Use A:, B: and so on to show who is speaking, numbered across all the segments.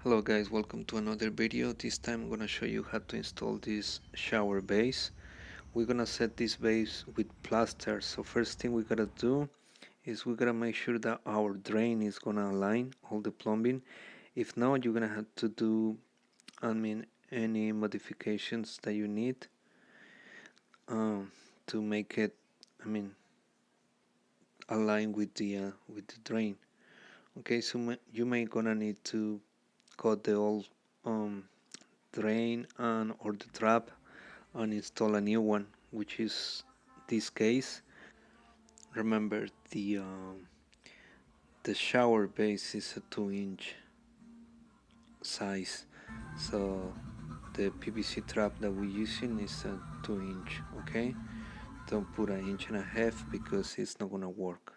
A: Hello guys, welcome to another video. This time I'm gonna show you how to install this shower base. We're gonna set this base with plaster. So first thing we gotta do is we gotta make sure that our drain is gonna align all the plumbing. If not, you're gonna have to do, any modifications that you need um, to make it, I mean, align with the drain. Okay, so you may gonna need to cut the old um, drain and or the trap and install a new one, which is this case. Remember the shower base is a 2-inch size, so the PVC trap that we're using is a 2-inch. Okay, don't put an inch and a half because it's not gonna work.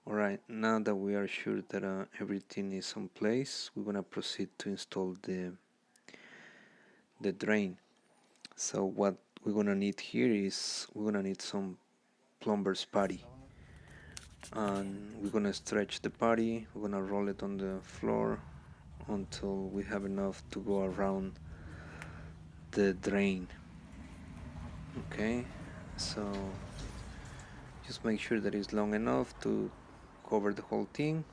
A: Alright, now that we are sure that everything is in place, we're gonna proceed to install the drain. So what we're gonna need here is we're gonna need some plumber's putty, and we're gonna stretch the putty. We're gonna roll it on the floor until we have enough to go around the drain. Okay, so just make sure that it's long enough to cover the whole thing.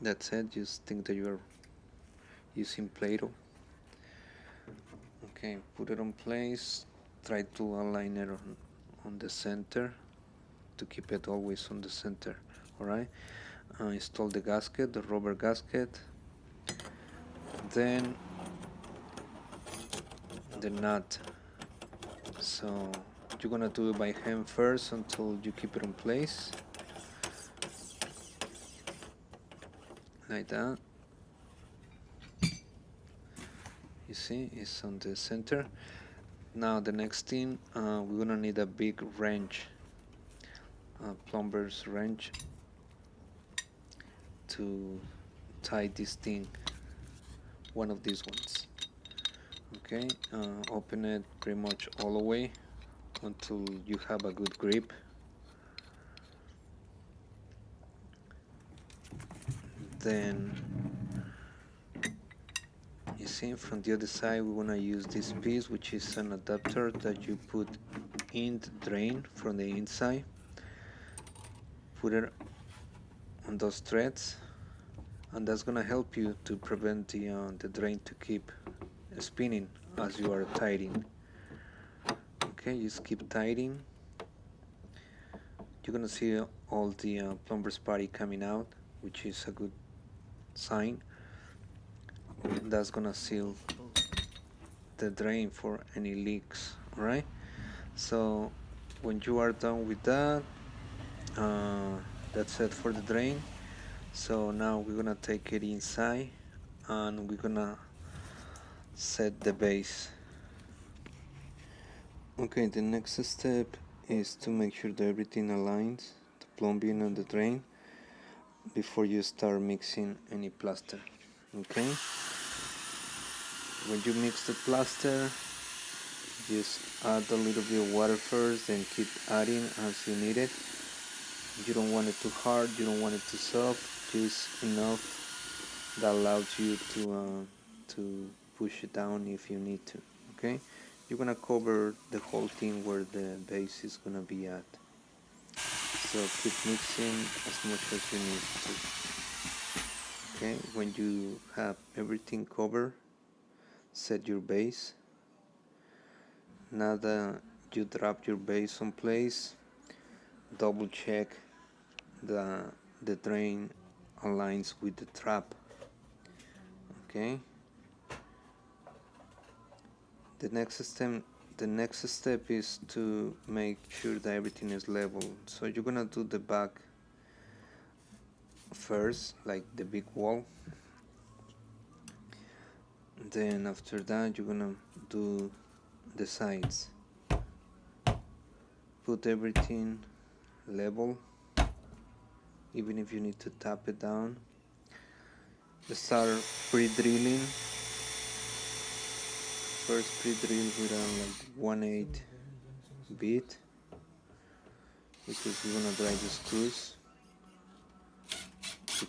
A: That's it. Just think that you're using Play-Doh. Okay, put it on place. Try to align it on the center to keep it always on the center. Alright, install the gasket, the rubber gasket, then the nut. So you're gonna do it by hand first until you keep it in place, like that. You see, it's on the center. Now the next thing, we're gonna need a big wrench, plumber's wrench, to tie this thing, one of these ones. Okay, open it pretty much all the way until you have a good grip. Then you see from the other side we want to use this piece, which is an adapter that you put in the drain from the inside. Put it on those threads, and that's gonna help you to prevent the drain to keep spinning as you are tightening. Okay, just keep tightening. You're gonna see all the plumber's putty coming out, which is a good sign. And that's gonna seal the drain for any leaks. Alright, so when you are done with that, uh, that's it for the drain. So now we're gonna take it inside and we're gonna set the base. Okay, the next step is to make sure that everything aligns, the plumbing and the drain, before you start mixing any plaster. Okay, when you mix the plaster, just add a little bit of water first, then keep adding as you need it. You don't want it too hard, you don't want it too soft, just enough that allows you to push it down if you need to. Okay, you're gonna cover the whole thing where the base is gonna be at. So keep mixing as much as you need to. Okay, when you have everything covered, set your base. Now that you drop your base on place, double check the the drain aligns with the trap. Okay, the next step is to make sure that everything is level. So you're gonna do the back first, like the big wall. Then after that you're gonna do the sides. Put everything level, even if you need to tap it down. Start pre-drilling. First pre-drill with like 1/8 bit, because we're gonna drive the screws.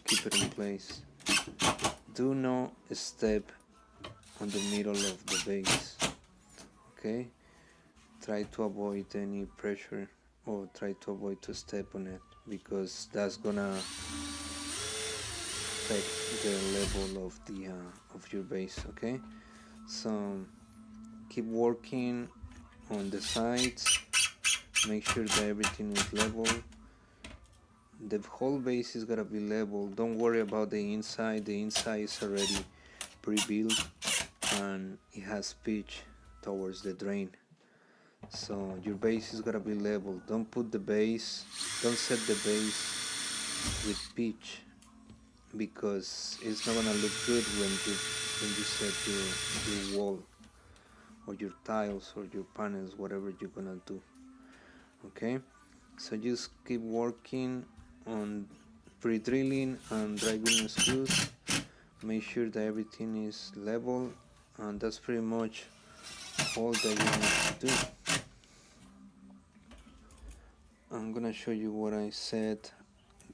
A: keep it in place. Do not step on the middle of the base, okay? Try to avoid any pressure, or try to avoid to step on it, because that's gonna affect the level of your base, okay? So keep working on the sides, make sure that everything is level. The whole base is gonna be level. Don't worry about the inside. The inside is already pre-built and it has pitch towards the drain. So your base is gonna be level. Don't set the base with pitch, because it's not gonna look good when you set your wall or your tiles or your panels, whatever you're gonna do. Okay, so just keep working on pre-drilling and driving screws. Make sure that everything is level, and that's pretty much all that you need to do. I'm gonna show you what I said.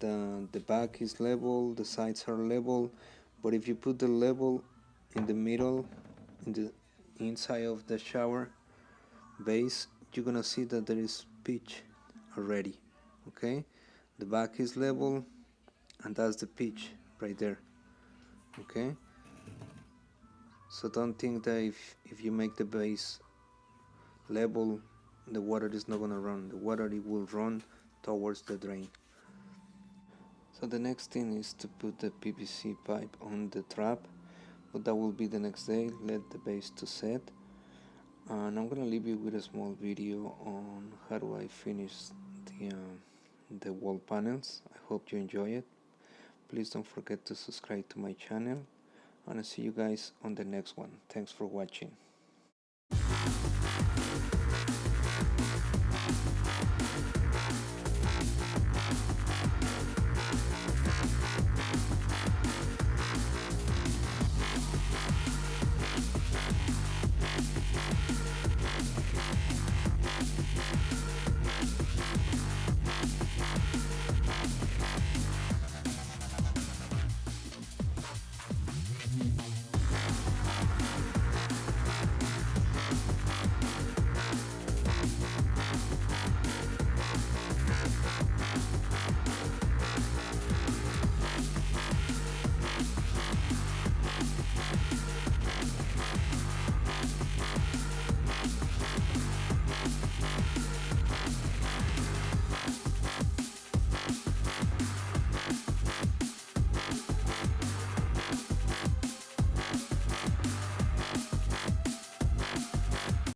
A: The back is level, the sides are level, but if you put the level in the middle, in the inside of the shower base, you're gonna see that there is pitch already. Okay, the back is level, and that's the pitch right there. Okay, so don't think that if you make the base level, the water is not gonna run. The water, it will run towards the drain. So the next thing is to put the PVC pipe on the trap, but that will be the next day. Let the base to set, and I'm gonna leave you with a small video on how do I finish the wall panels. I hope you enjoy it. Please don't forget to subscribe to my channel, and I'll see you guys on the next one. Thanks for watching.